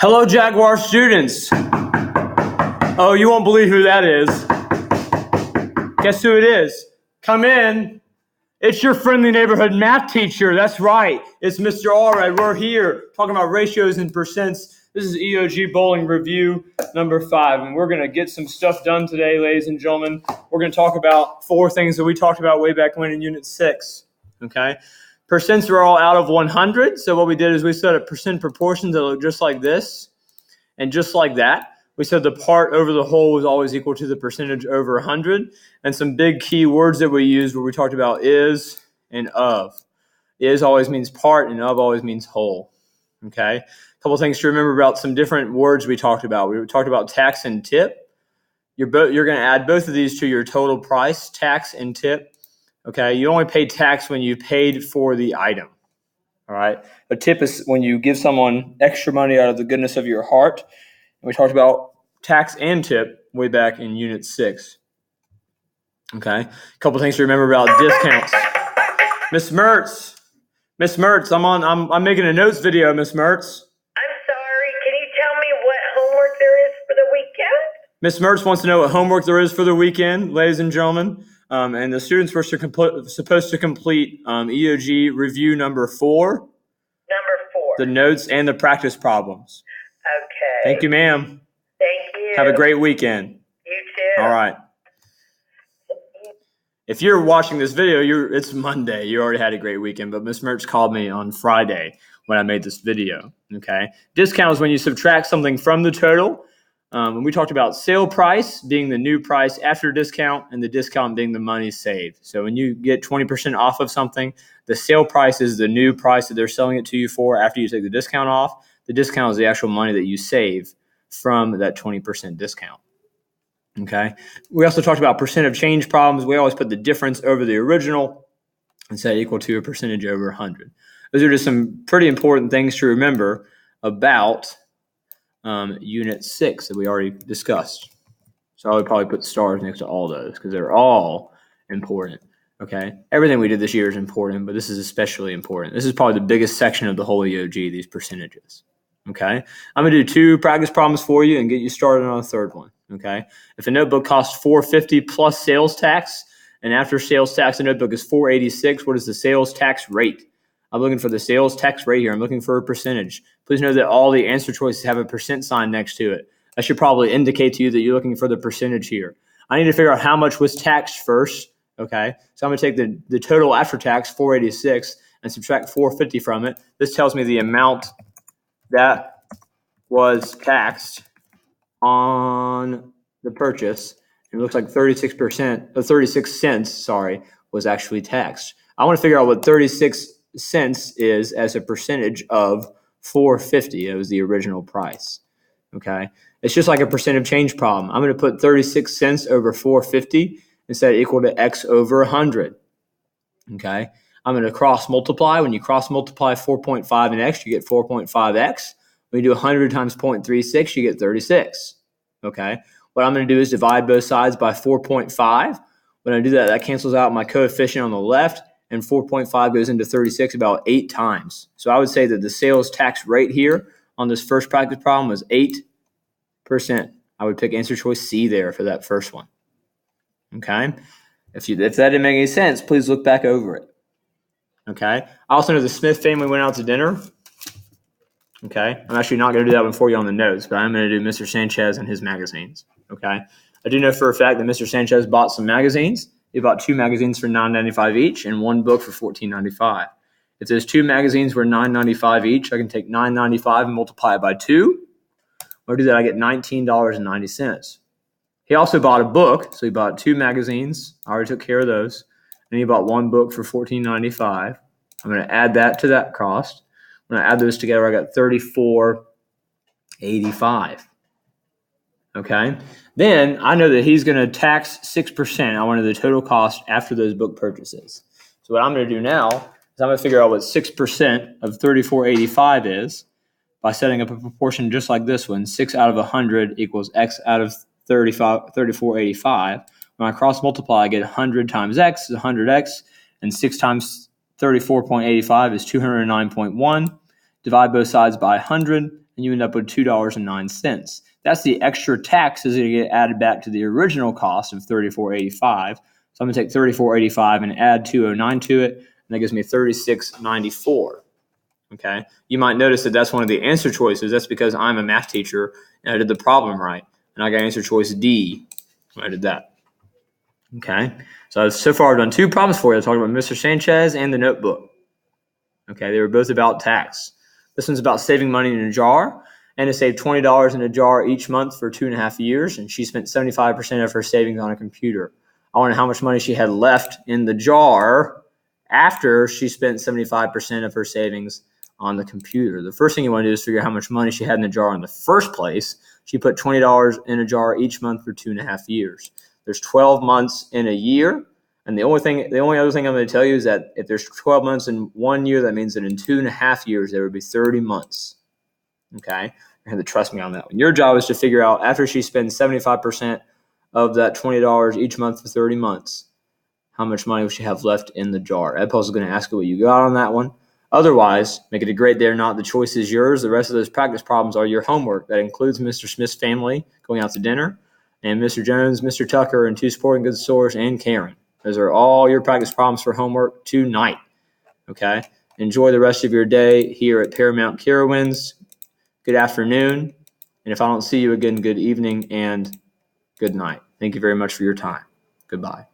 Hello, Jaguar students. Oh, you won't believe who that is. Guess who it is? Come in. It's your friendly neighborhood math teacher. That's right. It's Mr. Allred. We're here talking about ratios and percents. This is EOG Bowling review number 5, and we're going to get some stuff done today, ladies and gentlemen. We're going to talk about 4 things that we talked about way back when in Unit 6, okay? Percents are all out of 100, so what we did is we set up percent proportions that look just like this, and just like that. We said the part over the whole was always equal to the percentage over 100, and some big key words that we used where we talked about is and of. Is always means part, and of always means whole, okay? A couple things to remember about some different words we talked about. We talked about tax and tip. You're going to add both of these to your total price, tax and tip. Okay, you only pay tax when you paid for the item. All right, a tip is when you give someone extra money out of the goodness of your heart. And we talked about tax and tip way back in Unit 6. Okay, a couple things to remember about discounts. Miss Mertz, I'm making a notes video, Miss Mertz. I'm sorry, can you tell me what homework there is for the weekend? Miss Mertz wants to know what homework there is for the weekend, ladies and gentlemen. And the students were supposed to complete EOG review number 4. Number 4. The notes and the practice problems. Okay. Thank you, ma'am. Thank you. Have a great weekend. You too. All right. If you're watching this video, it's Monday. You already had a great weekend, but Miss Mertz called me on Friday when I made this video, okay? Discount is when you subtract something from the total. And we talked about sale price being the new price after discount and the discount being the money saved. So when you get 20% off of something, the sale price is the new price that they're selling it to you for after you take the discount off. The discount is the actual money that you save from that 20% discount. Okay. We also talked about percent of change problems. We always put the difference over the original and set equal to a percentage over 100. Those are just some pretty important things to remember about Unit 6 that we already discussed. So I would probably put stars next to all those because they're all important. Okay. Everything we did this year is important, but this is especially important. This is probably the biggest section of the whole EOG, these percentages. Okay. I'm going to do 2 practice problems for you and get you started on a third one. Okay. If a notebook costs $450 plus sales tax, and after sales tax, the notebook is $486, what is the sales tax rate? I'm looking for the sales tax rate here. I'm looking for a percentage. Please know that all the answer choices have a percent sign next to it. That should probably indicate to you that you're looking for the percentage here. I need to figure out how much was taxed first. Okay. So I'm going to take the total after tax, $486, and subtract $450 from it. This tells me the amount that was taxed on the purchase. It looks like 36 cents, was actually taxed. I want to figure out what 36 cents is as a percentage of $450. It was the original price. Okay. It's just like a percent of change problem. I'm going to put 36 cents over $450 and set it equal to X over 100. Okay. I'm going to cross multiply. When you cross multiply 4.5 and X, you get 4.5X. When you do 100 times 0.36, you get 36. Okay. What I'm going to do is divide both sides by 4.5. When I do that, that cancels out my coefficient on the left, and 4.5 goes into 36 about 8 times. So I would say that the sales tax rate here on this first practice problem was 8%. I would pick answer choice C there for that first one. Okay. If that didn't make any sense, please look back over it. Okay. I also know the Smith family went out to dinner. Okay. I'm actually not going to do that one for you on the notes, but I'm going to do Mr. Sanchez and his magazines. Okay. I do know for a fact that Mr. Sanchez bought some magazines. He bought 2 magazines for $9.95 each and 1 book for $14.95. If those 2 magazines were $9.95 each, I can take $9.95 and multiply it by 2. When I do that, I get $19.90. He also bought a book, so he bought 2 magazines. I already took care of those. And he bought 1 book for $14.95. I'm going to add that to that cost. When I add those together, I got $34.85. Okay. Then I know that he's going to tax 6%. I wanted the total cost after those book purchases. So what I'm going to do now is I'm going to figure out what 6% of $34.85 is by setting up a proportion just like this one. 6 out of 100 equals X out of $34.85. When I cross multiply, I get 100 times X is 100X, and 6 times 34.85 is 209.1. Divide both sides by 100, and you end up with $2.09. That's the extra tax is going to get added back to the original cost of $34.85. So I'm going to take $34.85 and add $2.09 to it, and that gives me $36.94. Okay, you might notice that that's one of the answer choices. That's because I'm a math teacher and I did the problem right, and I got answer choice D when I did that. Okay, so far I've done 2 problems for you. I talked about Mr. Sanchez and the notebook. Okay, they were both about tax. This one's about saving money in a jar. And to save $20 in a jar each month for 2.5 years, and she spent 75% of her savings on a computer. I wonder how much money she had left in the jar after she spent 75% of her savings on the computer. The first thing you want to do is figure out how much money she had in the jar in the first place. She put $20 in a jar each month for 2.5 years. There's 12 months in a year. And the only other thing I'm going to tell you is that if there's 12 months in 1 year, that means that in 2.5 years, there would be 30 months. Okay? You have to trust me on that one. Your job is to figure out, after she spends 75% of that $20 each month for 30 months, how much money will she have left in the jar? Ed Puzzle is going to ask you what you got on that one. Otherwise, make it a great day or not. The choice is yours. The rest of those practice problems are your homework. That includes Mr. Smith's family going out to dinner, and Mr. Jones, Mr. Tucker, and 2 sporting goods stores, and Karen. Those are all your practice problems for homework tonight. Okay? Enjoy the rest of your day here at Paramount Carowinds. Good afternoon. And if I don't see you again, good evening and good night. Thank you very much for your time. Goodbye.